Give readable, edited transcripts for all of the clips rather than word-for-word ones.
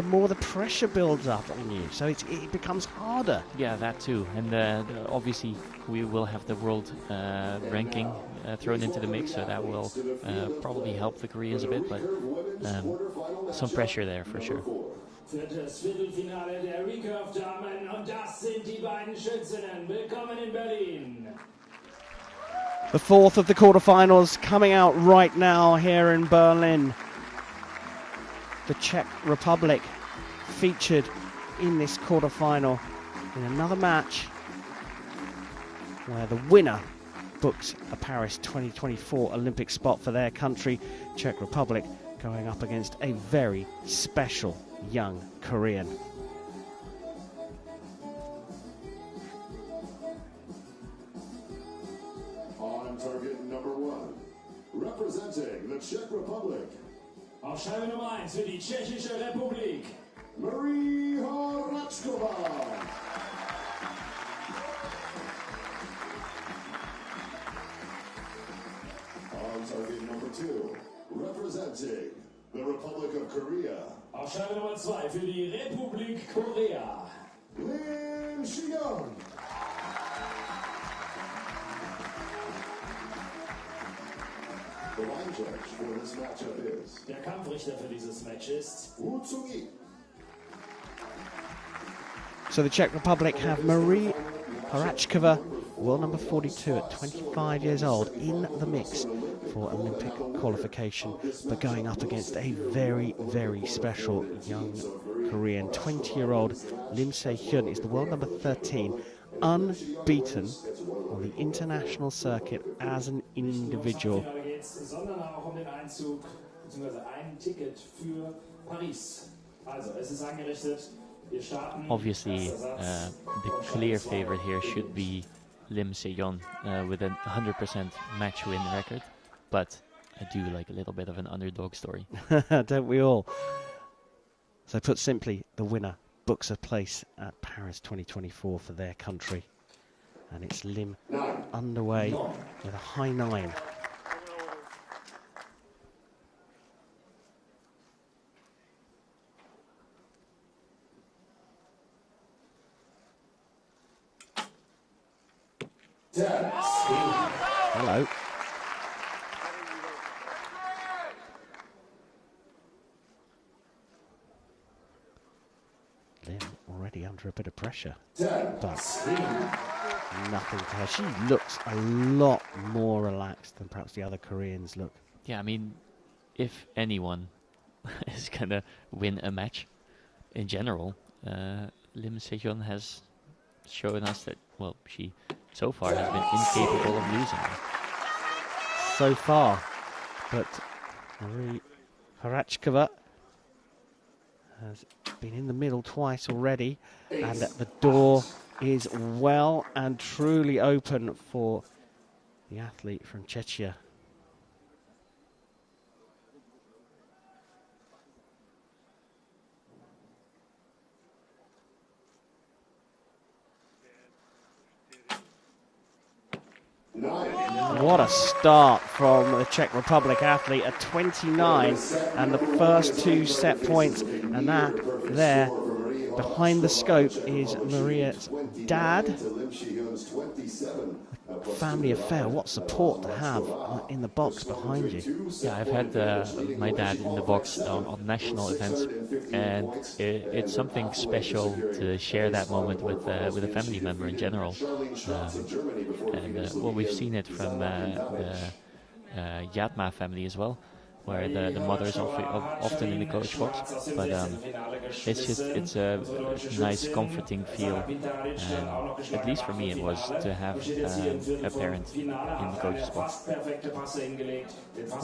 the more the pressure builds up on you, so it becomes harder. Yeah, that too. And obviously we will have the world ranking thrown into the mix, so that will probably help the Koreans a bit, but some pressure there for sure. Für das Viertelfinale der Recurve-Damen, und das sind die beiden Schützinnen. Willkommen in Berlin. The fourth of the quarterfinals coming out right now here in Berlin. The Czech Republic featured in this quarterfinal in another match where the winner books a Paris 2024 Olympic spot for their country. Czech Republic going up against a very special young Korean. On target number 1, representing the Czech Republic. Auf Scheibe Nummer 1 für die Tschechische Republik, Horáčková. On target number 2, representing the Republic of Korea. Auf Scheibe Nummer 2 für die Republik Korea, Mistryně. The line judge for this matchup is der Kampfrichter für dieses Match ist So the Czech Republic have Marie Horáčková, world number 42 at 25 years old, in the mix for Olympic qualification, but going up against a very, very special young Korean. 20-year-old Lim Se-hyun is the world number 13, unbeaten on the international circuit as an individual. sondern auch um den Einzug bzw. ein Ticket für Paris. Also es ist angerichtet. Wir starten. Obviously, the clear favorite here should be Lim Se-hyun with a 100% match win record, but I do like a little bit of an underdog story. Don't we all? So put simply, the winner books a place at Paris 2024 for their country. And it's Lim underway with a high 9. Hello. Lim already under a bit of pressure, but nothing to her. She looks a lot more relaxed than perhaps the other Koreans look. Yeah, I mean, if anyone is going to win a match in general, Lim Se-hyun has shown us that, well, she so far has been incapable of losing. So far, but Marie Horáčková has been in the middle twice already, and the door is well and truly open for the athlete from Czechia. What a start from the Czech Republic athlete at 29, and the first 2 set points, and that there behind the scope is Maria's dad. Family affair, what support to have in the box behind you. Yeah, I've had my dad in the box on national events, and it's something special to share that moment with a family member in general. Well, we've seen it from the Yatma family as well, where the mother is often in the coach box, but it's a nice comforting feel, and at least for me it was to have a parent in the coach's box.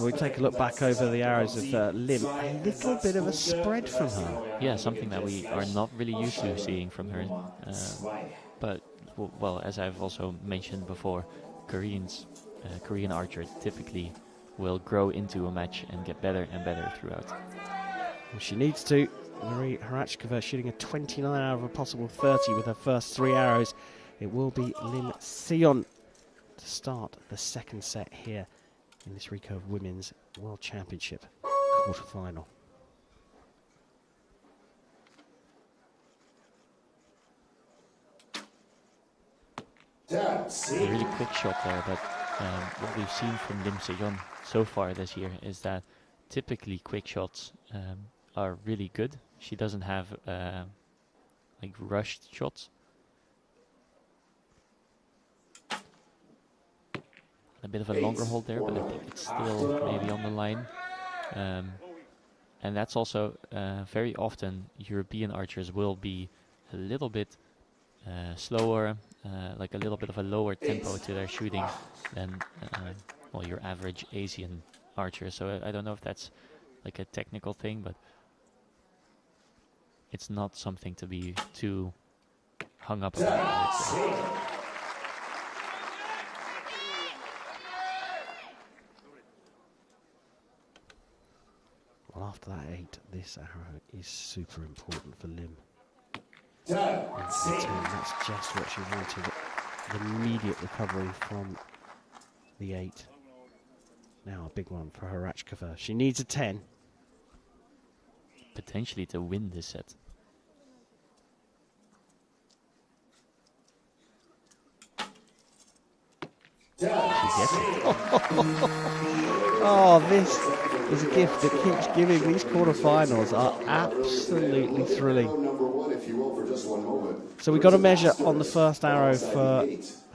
We take a look back over the arrows of Lim, a little bit of a spread from her. Yeah, something that we are not really used to seeing from her, but well, as I've also mentioned before, Korean archers typically will grow into a match and get better and better throughout. Well, she needs to. Marie Horáčková shooting a 29 out of a possible 30 with her first 3 arrows. It will be Lim Se-hyun to start the second set here in this Recurve Women's World Championship quarterfinal. a really quick shot there, but what we've seen from Lim Se-yeon so far this year is that typically quick shots are really good. She doesn't have like rushed shots. A bit of a longer hold there, but I think it's still maybe on the line. And that's also very often European archers will be a little bit slower, like a little bit of a lower tempo to their shooting than well, your average Asian archer. So I don't know if that's like a technical thing, but it's not something to be too hung up about. Well, after that 8, this arrow is super important for Lim. That's just what she wanted. The immediate recovery from the 8. Now a big one for Horáčková. She needs a 10. Potentially to win this set. She gets it. Oh, this is a gift that keeps giving. These quarterfinals are absolutely thrilling. So we got a measure on the first arrow for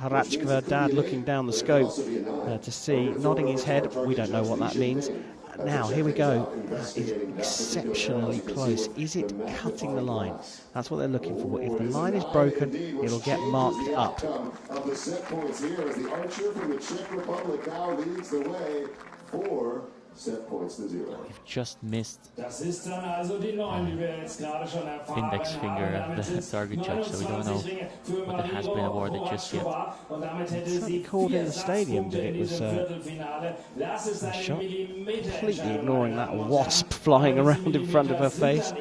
Horáčková. Dad looking down the scope to see, nodding his head. We don't know what that means. Now, here we go. That is exceptionally close. Is it cutting the line? That's what they're looking for. If the line is broken, it'll get marked up. Of the set points here as the archer from the Czech Republic now leads the way 4 set points to 0. You've just missed Das ist dann also die 9, die wir jetzt gerade schon erfahren index finger of the target judge, so we don't know what it has been awarded just yet. It's certainly called in the stadium that it was a shot. Completely ignoring that wasp flying around in front of her face.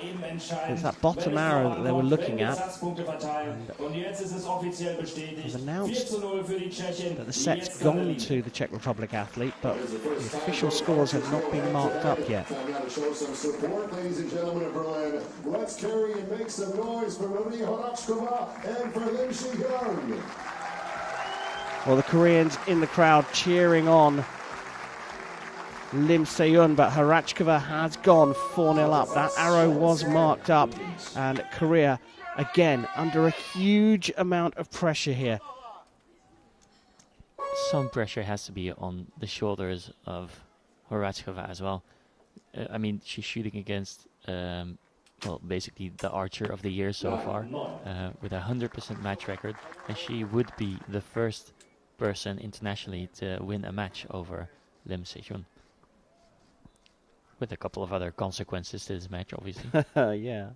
It's that bottom arrow that they were looking at. And it was announced that the set's gone to the Czech Republic athlete, but the official scores have not been marked up yet. Time now to show some support, ladies and gentlemen of Berlin. Let's carry and make some noise for Horáčková and for Lim Se-yeon. Well, the Koreans in the crowd cheering on Lim Se-yeon, but Horáčková has gone 4-0 up. That arrow was marked up, and Korea again under a huge amount of pressure here. Some pressure has to be on the shoulders of Horáčková as well. I mean, she's shooting against, well, basically the archer of the year so far, with a 100% match record, and she would be the first person internationally to win a match over Lim Se-yeon. With a couple of other consequences to this match, obviously. Yeah.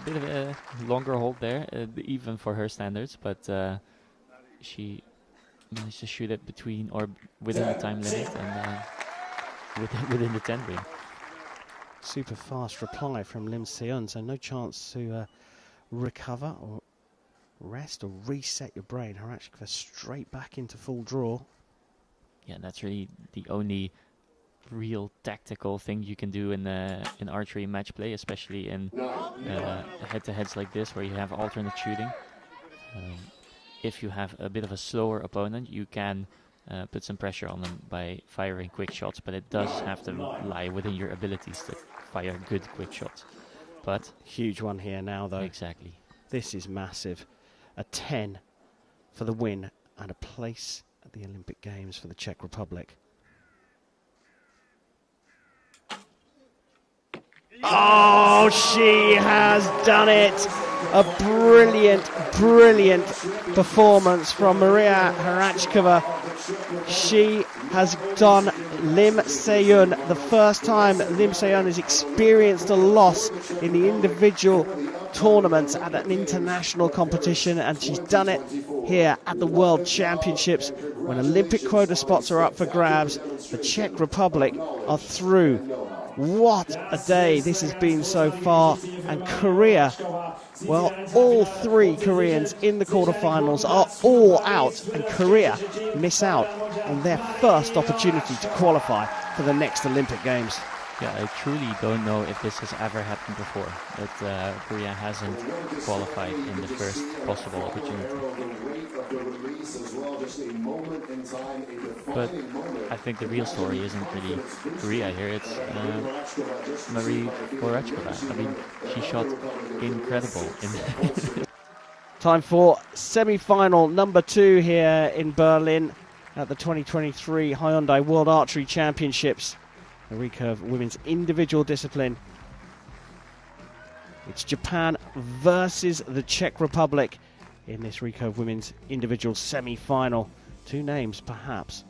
A bit of a longer hold there, even for her standards, but she managed to shoot it between or within the time limit and within the 10 ring. Super fast reply from Lim Se-yeon, so no chance to recover or rest or reset your brain. Horáčková straight back into full draw. Yeah, that's really the only real tactical thing you can do in archery match play, especially in head-to-heads like this where you have alternate shooting. If you have a bit of a slower opponent, you can put some pressure on them by firing quick shots, but it does have to lie within your abilities to fire good quick shots. But huge one here now, though. Exactly. This is massive. A 10 for the win and a place at the Olympic Games for the Czech Republic. Oh, she has done it. A brilliant, brilliant performance from Maria Horáčková. She has done Lim Se-yeon. The first time Lim Se-yeon has experienced a loss in the individual tournaments at an international competition, and she's done it here at the World Championships when Olympic quota spots are up for grabs. The Czech Republic are through. What a day this has been so far, and Korea Well, all three Koreans in the quarterfinals are all out, and Korea miss out on their first opportunity to qualify for the next Olympic Games. Yeah, I truly don't know if this has ever happened before, that Korea hasn't qualified in the first possible opportunity. But I think the real story isn't really Korea here, it's Marie Horáčková. I mean, she shot incredible. Time for semi-final number 2 here in Berlin at the 2023 Hyundai World Archery Championships. The recurve women's individual discipline. It's Japan versus the Czech Republic in this recurve women's individual semi-final. 2 names, perhaps,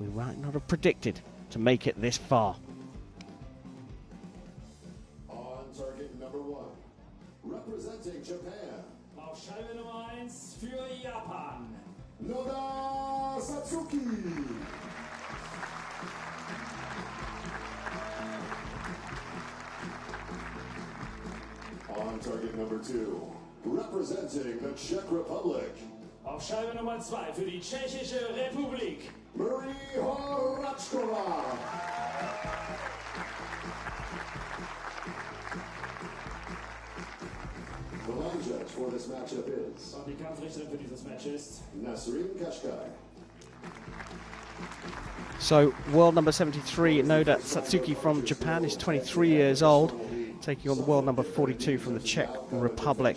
we might not have predicted to make it this far. On target number 1, representing Japan. Auf Scheibe Nummer 1 für Japan. Noda Satsuki. On target number 2, representing the Czech Republic. Auf Scheibe Nummer 2 für die Tschechische Republik. Marie Horáčková. The line judge for this matchup is Und die Kampfrichterin für dieses Match ist Czech. So, world number 73, Noda Satsuki from Japan, is 23 years old, taking on the world number 42 from the Czech Republic.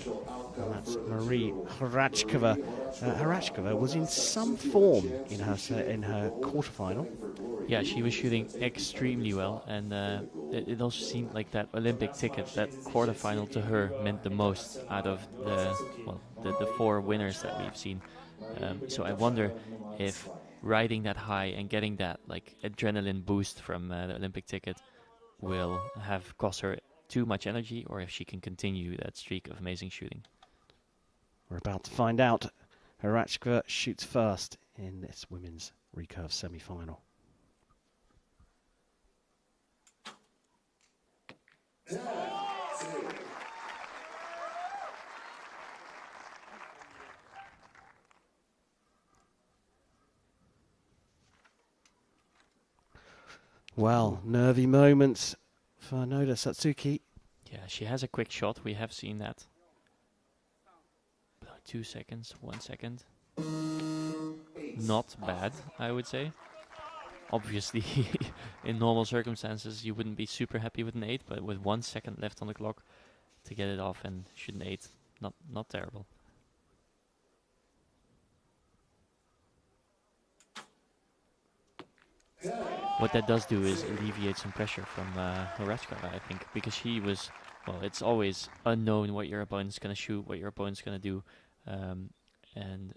And that's Marie Horáčková. Horáčková was in some form in her quarterfinal. Yeah, she was shooting extremely well, and it also seemed like that Olympic ticket, that quarterfinal to her meant the most out of the 4 winners that we've seen. So I wonder if riding that high and getting that like adrenaline boost from the Olympic ticket will have cost her too much energy, or if she can continue that streak of amazing shooting. We're about to find out. Horáčková shoots first in this women's recurve semi-final. Well, nervy moments for Noda Satsuki. Yeah, she has a quick shot. We have seen that. 2 seconds, 1 second. Not bad, I would say. Obviously, in normal circumstances, you wouldn't be super happy with an 8, but with 1 second left on the clock to get it off and shoot an 8, not terrible. What that does do is alleviate some pressure from Horáčková, I think, because she was, well, it's always unknown what your opponent's going to shoot, what your opponent's going to do. And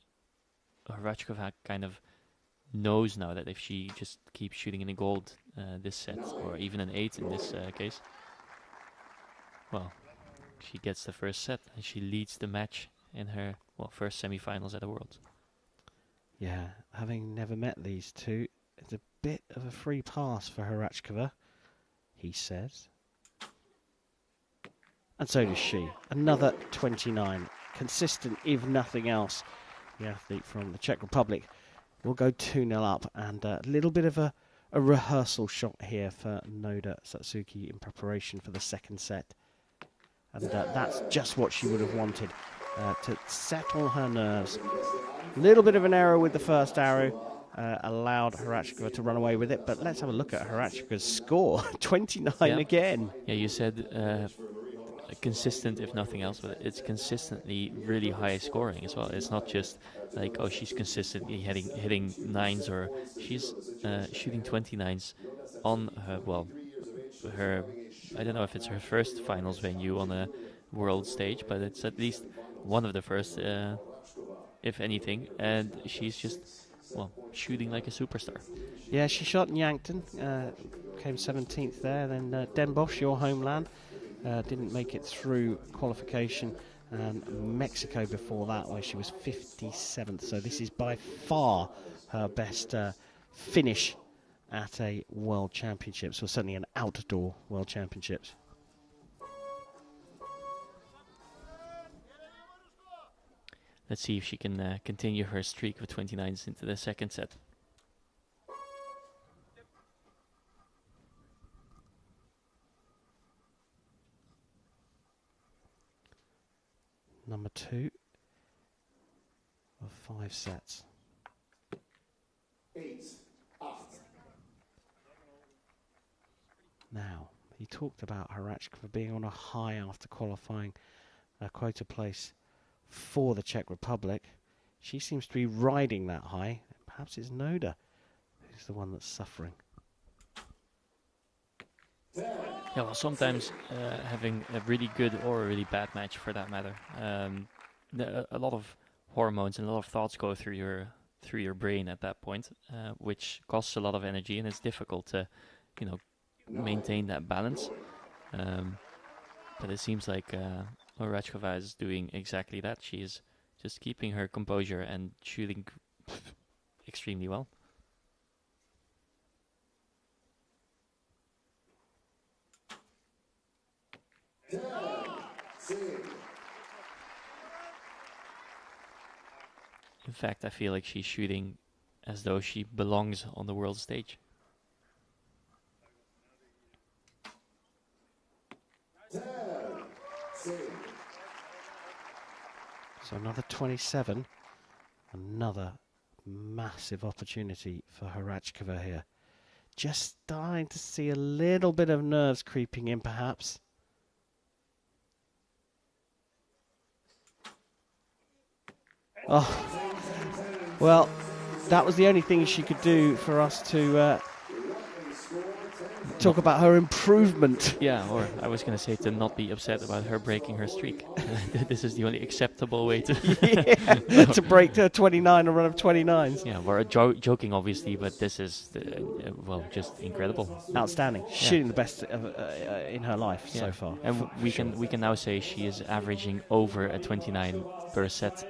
Horáčková kind of knows now that if she just keeps shooting in a gold this set, or even an 8 in this case, well, she gets the first set and she leads the match in her first semi-finals at the Worlds. Yeah, having never met these two, it's a bit of a free pass for Horáčková, he says. And so does she. Another 29. Consistent, if nothing else. The athlete from the Czech Republic will go 2-0 up, and a little bit of a rehearsal shot here for Noda Satsuki in preparation for the second set. And that's just what she would have wanted, to settle her nerves. A little bit of an error with the first arrow allowed Horáčková to run away with it, but let's have a look at Horáčková's score. 29 again. Yeah, you said consistent, if nothing else, but it's consistently really high scoring as well. It's not just like, oh, she's consistently hitting 9s, or she's shooting 29s on her, I don't know if it's her first finals venue on a world stage, but it's at least one of the first, if anything, and she's just, shooting like a superstar. Yeah, she shot in Yankton, came 17th there, then Den Bosch, your homeland, didn't make it through qualification, and Mexico before that, where she was 57th. So this is by far her best finish at a World Championships, or certainly an outdoor World Championships. let's see if she can continue her streak with 29s into the second set. Number 2 of 5 sets. 8-8. Now, he talked about Horáčková being on a high after qualifying a quota place for the Czech Republic. She seems to be riding that high. Perhaps it's Noda who's the one that's suffering. Yeah, well, sometimes having a really good or a really bad match, for that matter, a lot of hormones and a lot of thoughts go through your brain at that point, which costs a lot of energy, and it's difficult to, maintain that balance. But it seems like Horáčková is doing exactly that. She is just keeping her composure and shooting extremely well. In fact, I feel like she's shooting as though she belongs on the world stage. So another 27. Another massive opportunity for Horáčková here. Just starting to see a little bit of nerves creeping in, perhaps. Oh, well, that was the only thing she could do for us to talk about her improvement. Yeah, or I was going to say to not be upset about her breaking her streak. This is the only acceptable way to to break to 29, a run of 29s. Yeah, we're joking obviously, but this is well, just incredible, outstanding. Yeah. Shooting the best in her life so far. And we can now say she is averaging over a 29 per set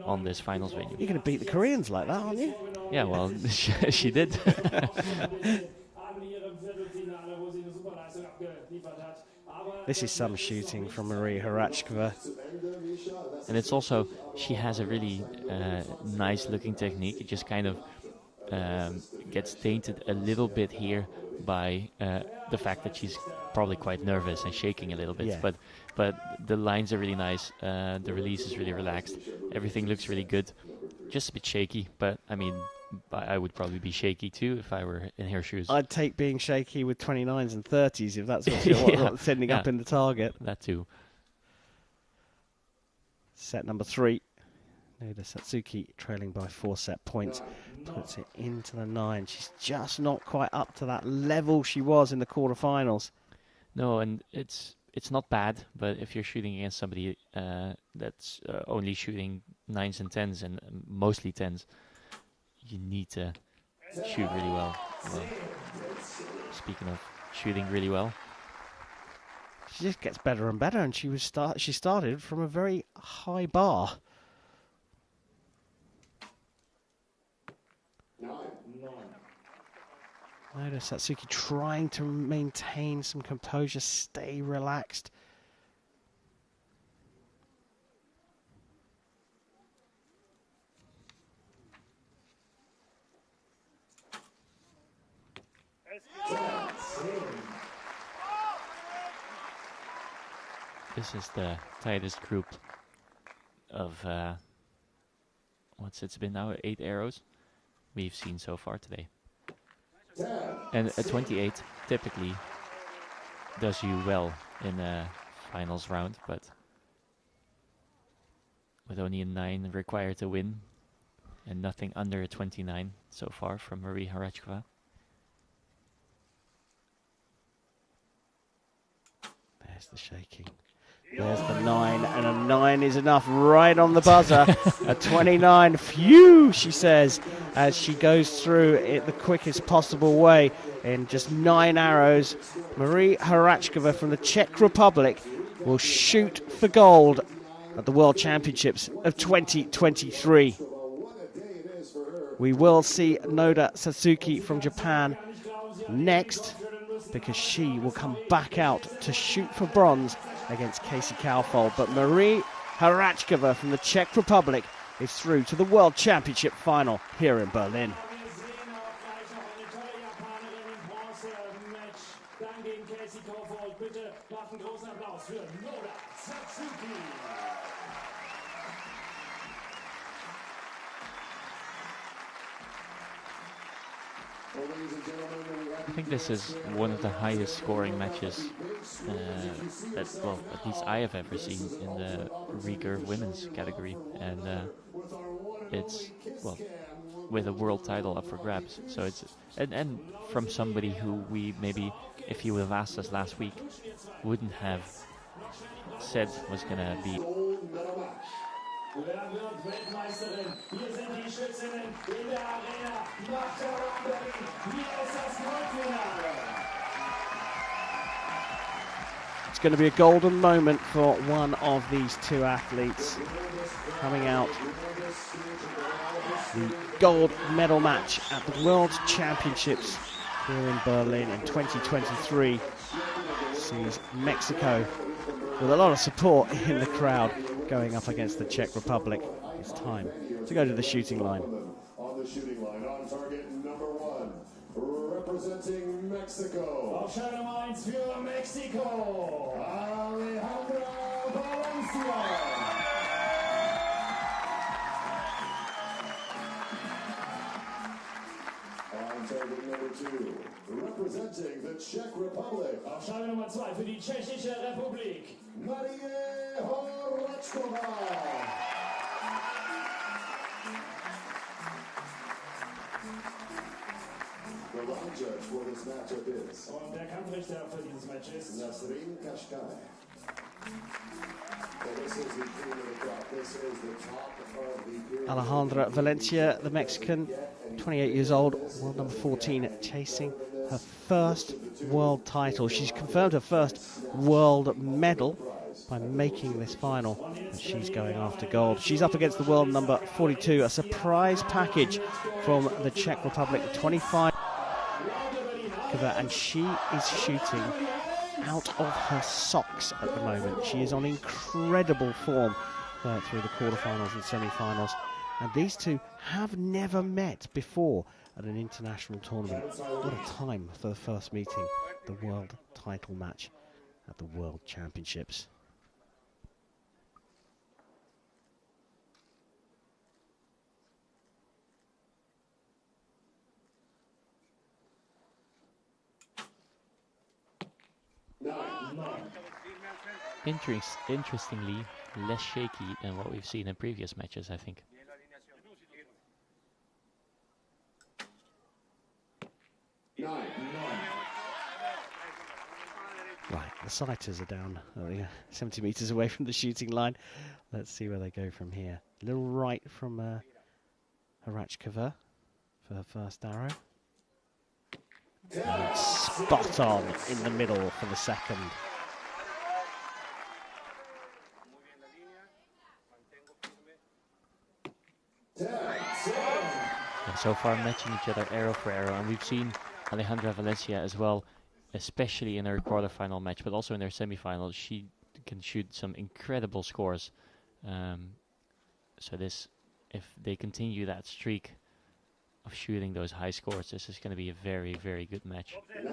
on this finals venue. You're going to beat the Koreans like that, aren't you? Yeah, well, she did. This is some shooting from Marie Horáčková. And it's also, she has a really nice looking technique. It just kind of gets tainted a little bit here by the fact that she's probably quite nervous and shaking a little bit. Yeah. But the lines are really nice. The release is really relaxed. Everything looks really good. Just a bit shaky, but I mean, I would probably be shaky too if I were in her shoes. I'd take being shaky with 29s and 30s if that's what's sending up in the target. That too. Set number 3. Noda Satsuki trailing by 4 set points. Puts it into the 9. She's just not quite up to that level she was in the quarterfinals. No, and it's not bad, but if you're shooting against somebody that's only shooting 9s and 10s and mostly 10s, you need to shoot really well. Speaking of shooting really well, she just gets better and better, and she started from a very high bar. Noda Satsuki trying to maintain some composure, stay relaxed. This is the tightest group of it's been now 8 arrows we've seen so far today. And a 28 typically does you well in a finals round, but with only a 9 required to win and nothing under a 29 so far from Marie Horáčková. There's the shaking. There's the 9, and a 9 is enough right on the buzzer. A 29, phew, she says, as she goes through it the quickest possible way in just 9 arrows. Marie Horáčková from the Czech Republic will shoot for gold at the World Championships of 2023. We will see Noda Satsuki from Japan next, because she will come back out to shoot for bronze against Casey Kaufhold. But Marie Horáčková from the Czech Republic is through to the World Championship final here in Berlin. I think this is one of the highest scoring matches that, well, at least I have ever seen in the recurve women's category, and it's, well, with a world title up for grabs. So it's and from somebody who we maybe, if you would have asked us last week, wouldn't have said was gonna be. Wer wird Weltmeisterin? Hier sind die Schützinnen in der Arena. Macht Berlin. Hier ist das Goldfinale. It's going to be a golden moment for one of these two athletes coming out. The gold medal match at the World Championships here in Berlin in 2023 sees Mexico with a lot of support in the crowd going up against the Czech Republic. It's time to go to the shooting line. On the shooting line, on target number 1, representing Mexico. Aufschlag Nummer 1 für Mexiko. Alejandra Valencia. On target number 2, representing the Czech Republic. Aufschlag Nummer 2 für die Tschechische Republik. Horáčková. The line judge for this matchup is Und der Kampfrichter für dieses Match ist Mistryně. This is the cream of the crop. This is the top of the pyramid. Alejandra Valencia, the Mexican, 28 years old, world number 14, chasing her first world title. She's confirmed her first world medal by making this final, and she's going after gold. She's up against the world number 42, a surprise package from the Czech Republic, 25, and she is shooting out of her socks at the moment. She is on incredible form through the quarterfinals and semi-finals, and these two have never met before at an international tournament. What a time for the first meeting, the world title match at the World Championships. Interestingly, less shaky than what we've seen in previous matches, I think. Right, the sighters are down 70 metres away from the shooting line. Let's see where they go from here. A little right from Horáčková for her first arrow. And spot on in the middle for the second. And so far matching each other arrow for arrow, and we've seen Alejandra Valencia as well, especially in her quarterfinal match, but also in her semifinal. She can shoot some incredible scores. So this, if they continue that streak of shooting those high scores, this is going to be a very, very good match. It's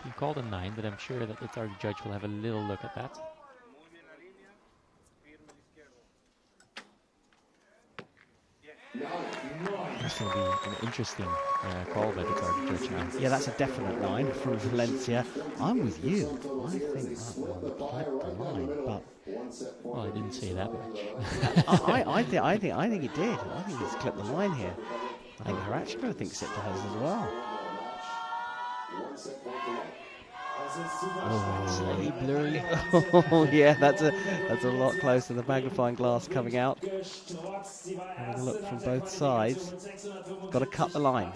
been called a 9, but I'm sure that the target judge will have a little look at that. That's going to be an interesting call by the target judge now. Yeah, that's a definite 9 from Valencia. I'm with you. I think that one clipped the line, but well, I didn't say that much. I think it did. I think it's clipped the line here. I think Horáčková thinks it does as well. Oh, slightly blurry. Oh yeah, that's a lot closer. The magnifying glass coming out. Having a look from both sides. Got to cut the line,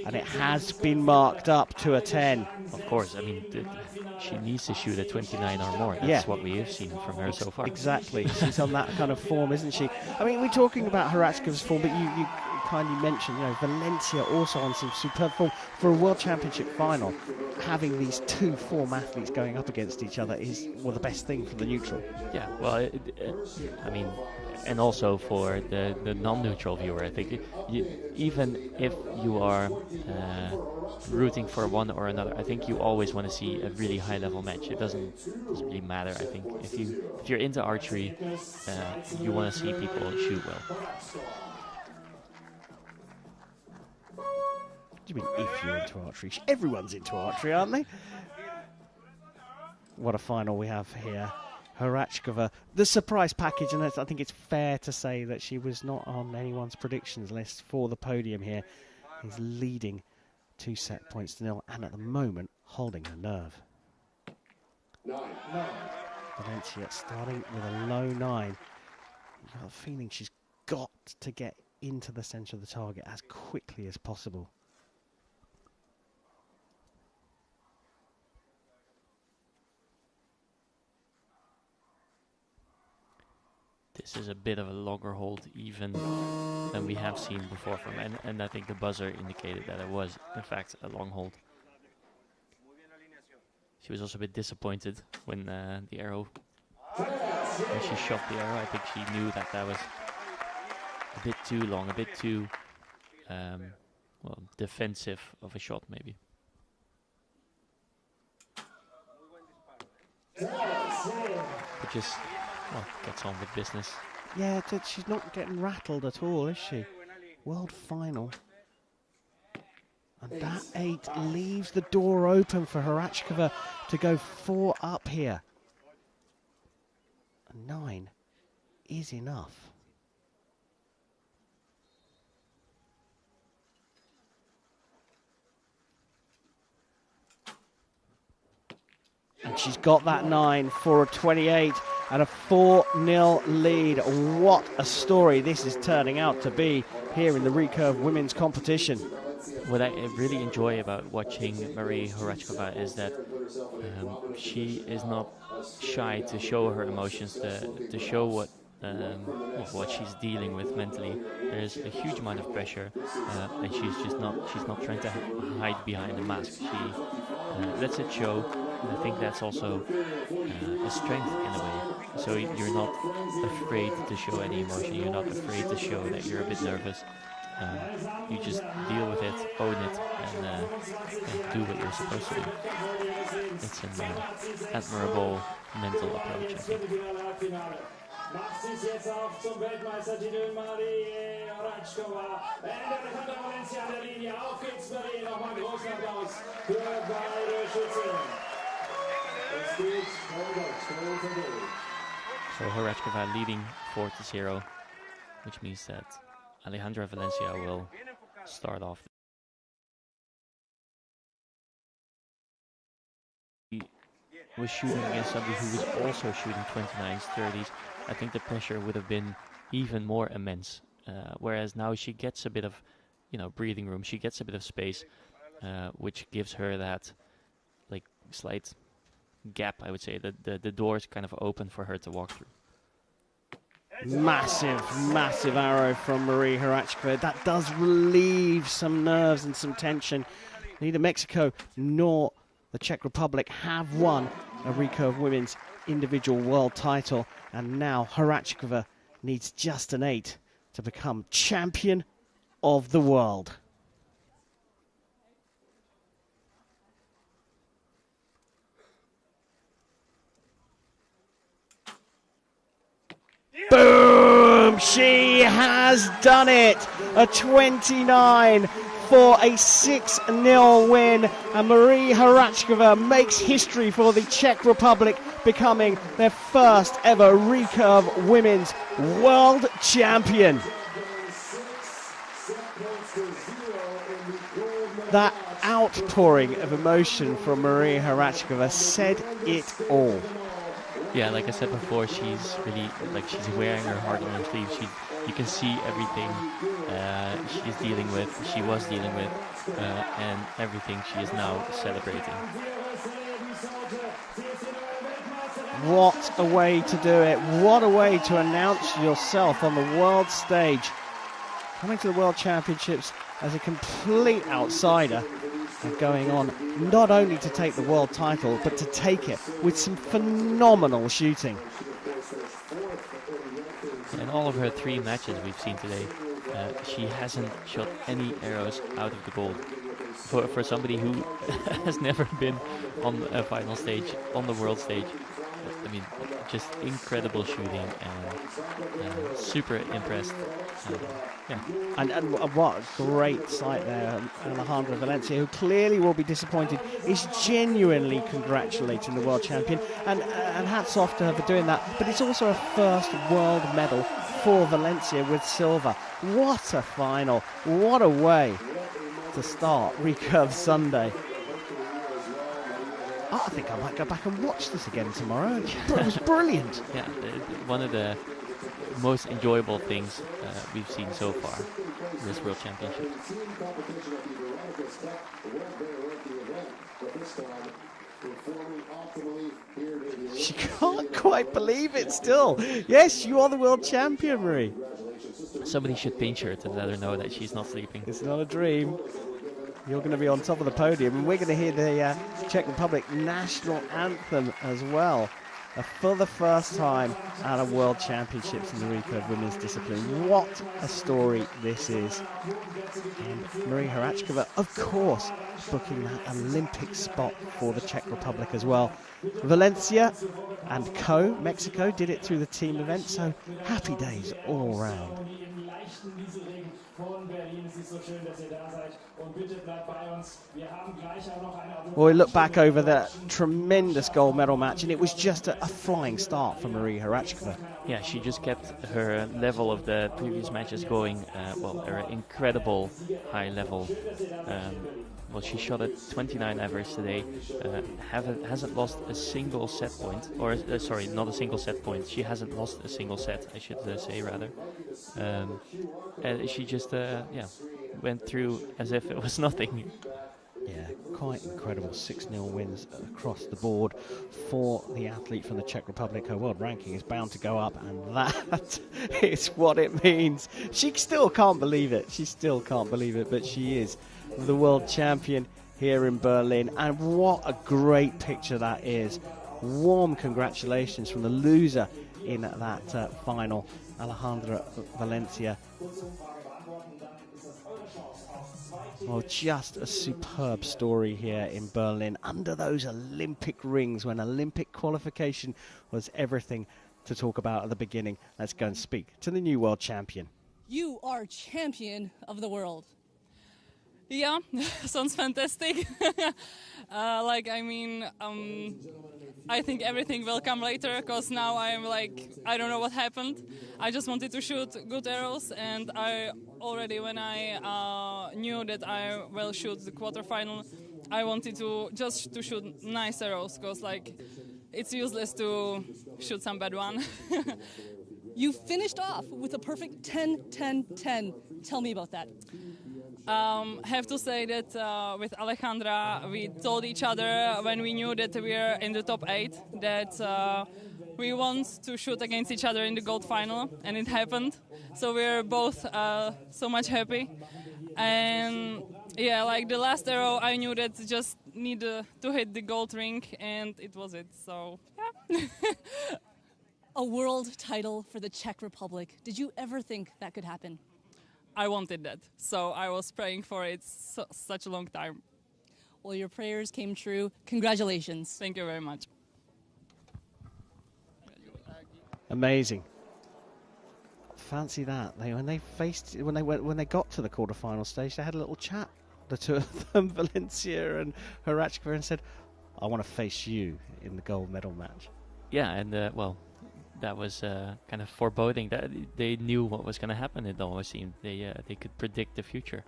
and it has been marked up to a 10. Of course, I mean she needs to shoot a 29 or more. That's what we have seen from her so far. Exactly. She's on that kind of form, isn't she? I mean, we're talking about Horáčkova's form, but you kindly mention, you know, Valencia also on some superb form for a World Championship final. Having these two form athletes going up against each other is, well, the best thing for the neutral. Yeah, well, I mean, and also for the non-neutral viewer, I think even if you are rooting for one or another, I think you always want to see a really high-level match. It doesn't really matter. I think if you're into archery, you want to see people shoot well. What do you mean if you're into archery? Everyone's into archery, aren't they? What a final we have here. Horáčková, the surprise package, and I think it's fair to say that she was not on anyone's predictions list for the podium here. He's leading 2 set points to 0, and at the moment holding her nerve. Valencia starting with a low 9. You've got a feeling she's got to get into the centre of the target as quickly as possible. This is a bit of a longer hold even than we have seen before from, and I think the buzzer indicated that it was in fact a long hold. She was also a bit disappointed when the arrow, when she shot the arrow. I think she knew that that was a bit too long, a bit too well, defensive of a shot maybe. But just, well, gets on with business. Yeah, she's not getting rattled at all, is she? World final. And that 8 leaves the door open for Horáčková to go 4 up here. A 9 is enough. And she's got that 9 for a 28 and a 4-0 lead. What a story this is turning out to be here in the recurve women's competition. What I really enjoy about watching Marie Horáčková is that she is not shy to show her emotions, to show what she's dealing with mentally. There's a huge amount of pressure, and she's not trying to hide behind a mask. She lets it show. And I think that's also a strength in a way. So you're not afraid to show any emotion. You're not afraid to show that you're a bit nervous. You just deal with it, own it, and do what you're supposed to do. It's an admirable mental approach, I think. Macht sich jetzt auf zum Weltmeistertitel Marie Horáčková. Alejandra Valencia an der Linie. Auf geht's, Marie. Nochmal großen Applaus für beide Schützen. Es geht weiter. So Horáčková leading 4-0, which means that Alejandra Valencia will start off. He was shooting against somebody who was also shooting 29s, 30s. I think the pressure would have been even more immense. Whereas now she gets a bit of, breathing room. She gets a bit of space, which gives her that, slight gap. I would say that the door's kind of open for her to walk through. Massive arrow from Marie Horáčková. That does relieve some nerves and some tension. Neither Mexico nor the Czech Republic have won a recurve women's individual world title, and now Horáčková needs just an 8 to become champion of the world. Boom! She has done it! A 29 for a 6-0 win, and Marie Horáčková makes history for the Czech Republic, becoming their first ever recurve women's world champion. That outpouring of emotion from Marie Horáčková said it all. Yeah, like I said before, she's really, she's wearing her heart on her sleeve. You can see everything she was dealing with, and everything she is now celebrating. What a way to do it. What a way to announce yourself on the world stage. coming to the World Championships as a complete outsider and going on not only to take the world title, but to take it with some phenomenal shooting. In all of her 3 matches we've seen today, she hasn't shot any arrows out of the gold. For somebody who has never been on a final stage, on the world stage, I mean, just incredible shooting and super impressed. Yeah. And what a great sight there. Alejandra Valencia, who clearly will be disappointed, is genuinely congratulating the world champion. And hats off to her for doing that. But it's also a first world medal for Valencia with silver. What a final. What a way to start Recurve Sunday. I think I might go back and watch this again tomorrow. It was brilliant. Yeah, one of the most enjoyable things we've seen so far in this World Championship. She can't quite believe it still. Yes, you are the world champion, Marie. Somebody should pinch her to let her know that she's not sleeping. It's not a dream. You're going to be on top of the podium, and we're going to hear the Czech Republic national anthem as well. For the first time at a World Championships in the recurve women's discipline. What a story this is. And Marie Horáčková, of course, booking that Olympic spot for the Czech Republic as well. Valencia and Mexico did it through the team event, so happy days all round. Well, we look back over that tremendous gold medal match, and it was just a flying start for Marie Horáčková. Yeah, she just kept her level of the previous matches going, her incredible high level. Well, she shot at 29 average today, hasn't lost a single set point, or sorry, not a single set point. She hasn't lost a single set, I should say rather. And she just, went through as if it was nothing. Yeah, quite incredible 6-0 wins across the board for the athlete from the Czech Republic. Her world ranking is bound to go up, and that is what it means. She still can't believe it. She still can't believe it, but she is the world champion here in Berlin. And what a great picture that is. Warm congratulations from the loser in that final, Alejandra Valencia. Well, just a superb story here in Berlin under those Olympic rings when Olympic qualification was everything to talk about at the beginning. Let's go and speak to the new world champion. You are champion of the world. Yeah, sounds fantastic. I think everything will come later, because now I'm I don't know what happened. I just wanted to shoot good arrows, and I already, when I knew that I will shoot the quarterfinal, I wanted to just to shoot nice arrows, because it's useless to shoot some bad one. You finished off with a perfect 10-10-10. Tell me about that. Have to say that with Alejandra, we told each other when we knew that we are in the top 8 that we want to shoot against each other in the gold final, and it happened. So we're both so much happy. And yeah, the last arrow, I knew that just need to hit the gold ring, and it was it. So yeah. A world title for the Czech Republic. Did you ever think that could happen? I wanted that, so I was praying for it such a long time. Well, your prayers came true. Congratulations. Thank you very much. Amazing. Fancy that. When they got to the quarterfinal stage, they had a little chat, the two of them, Valencia and Horáčková, and said, "I want to face you in the gold medal match." Yeah, and that was kind of foreboding. That they knew what was going to happen. It always seemed they could predict the future.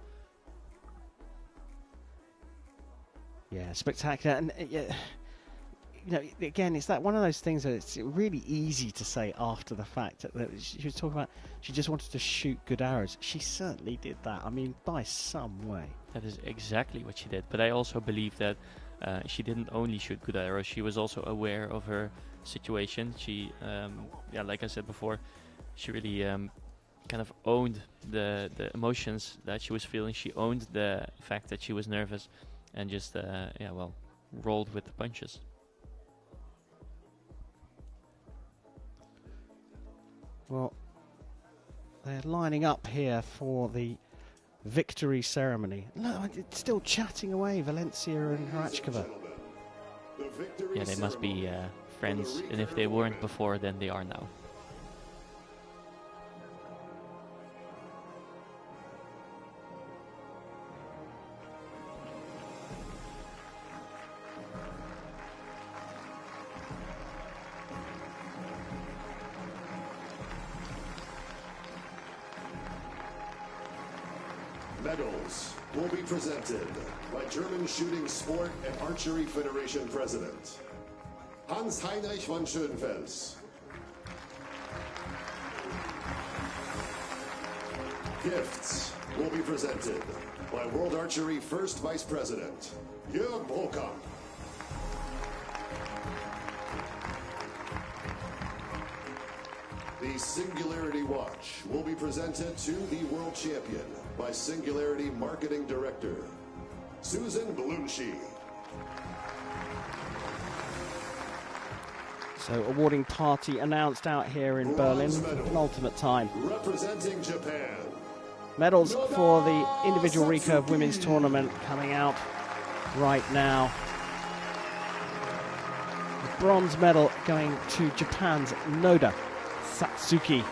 Yeah, spectacular. And again, it's that one of those things that it's really easy to say after the fact. That she was talking about, she just wanted to shoot good arrows. She certainly did that. I mean, by some way. That is exactly what she did. But I also believe that she didn't only shoot good arrows. She was also aware of her situation. She, like I said before, she really kind of owned the emotions that she was feeling. She owned the fact that she was nervous, and just rolled with the punches. Well, they're lining up here for the victory ceremony. No, it's still chatting away, Valencia and Horáčková. Yeah, they must be friends, and if they weren't before, then they are now. Medals will be presented by German Shooting Sport and Archery Federation President Hans-Heinrich von Schönfels. Gifts will be presented by World Archery First Vice President Jörg Brokamp. The Singularity Watch will be presented to the World Champion by Singularity Marketing Director Susan Blunshi. So, awarding party announced out here in Berlin, penultimate time. Representing Japan. Medals for the individual recurve women's tournament coming out right now. The bronze medal going to Japan's Noda Satsuki.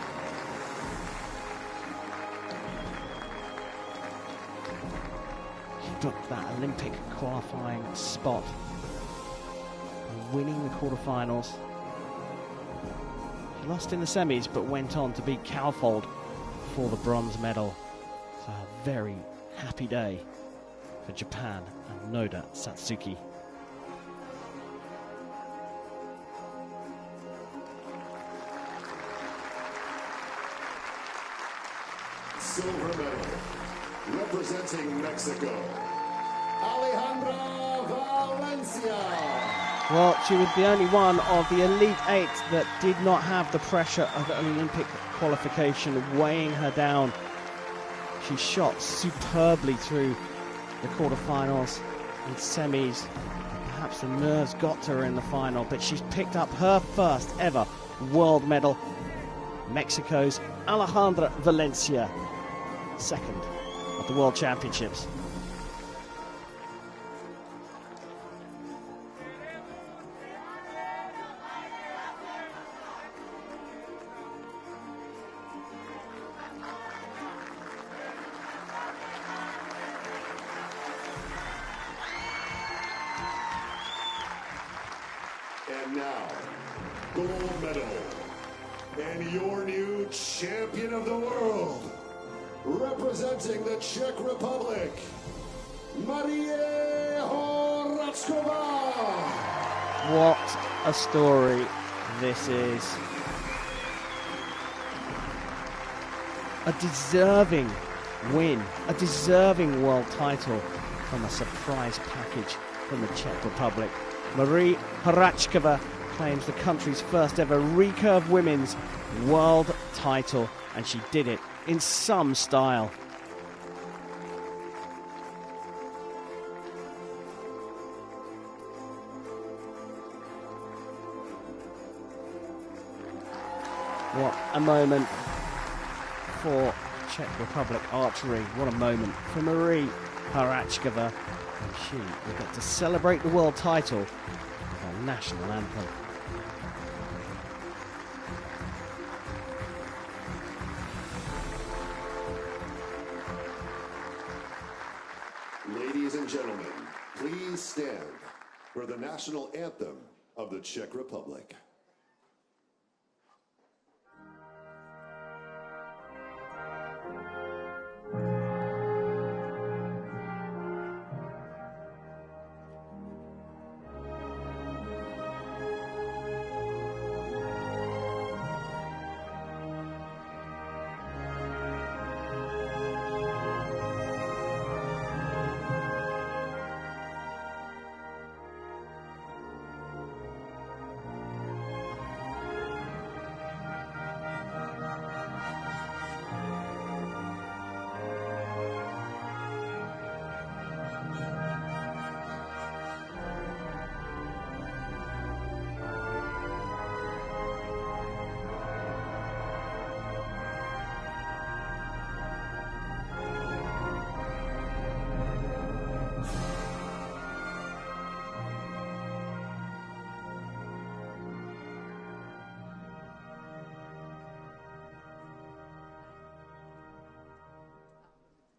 She booked that Olympic qualifying spot, winning the quarterfinals. She lost in the semis, but went on to beat Kaufold for the bronze medal. So a very happy day for Japan and Noda Satsuki. Silver medal, representing Mexico, Alejandra Valencia. Well, she was the only one of the Elite Eight that did not have the pressure of an Olympic qualification weighing her down. She shot superbly through the quarterfinals and semis. Perhaps the nerves got to her in the final, but she's picked up her first ever world medal. Mexico's Alejandra Valencia, second at the World Championships. And now, gold medal, and your new champion of the world, representing the Czech Republic, Marie Horáčková. What a story this is. A deserving win, a deserving world title from a surprise package from the Czech Republic. Marie Horáčková claims the country's first ever recurve women's world title, and she did it in some style. What a moment for Czech Republic archery. What a moment for Marie Horáčková. And she will get to celebrate the world title with her national anthem. Ladies and gentlemen, please stand for the national anthem of the Czech Republic.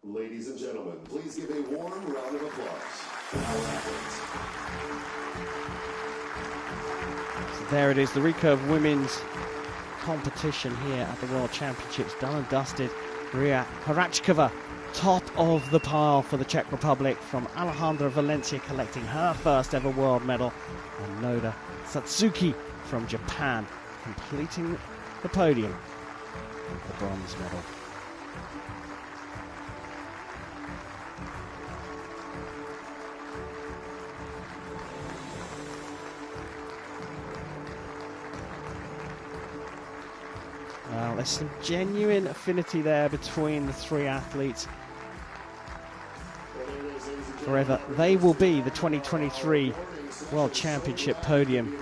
Ladies and gentlemen, please give a warm round of applause. So there it is, the recurve women's competition here at the World Championships, done and dusted. Maria Horáčková, top of the pile for the Czech Republic, from Alejandra Valencia collecting her first ever world medal, and Noda Satsuki from Japan completing the podium with the bronze medal. Well, there's some genuine affinity there between the three athletes. Forever, they will be the 2023 World Championship podium.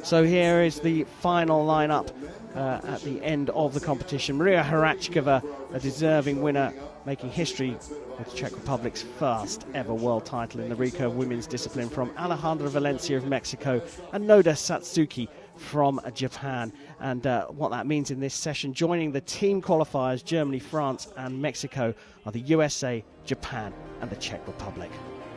So here is the final lineup at the end of the competition. Maria Horáčková, a deserving winner, making history with the Czech Republic's first ever world title in the recurve women's discipline, from Alejandra Valencia of Mexico and Noda Satsuki from Japan. And what that means in this session, joining the team qualifiers, Germany, France and Mexico, are the USA, Japan and the Czech Republic.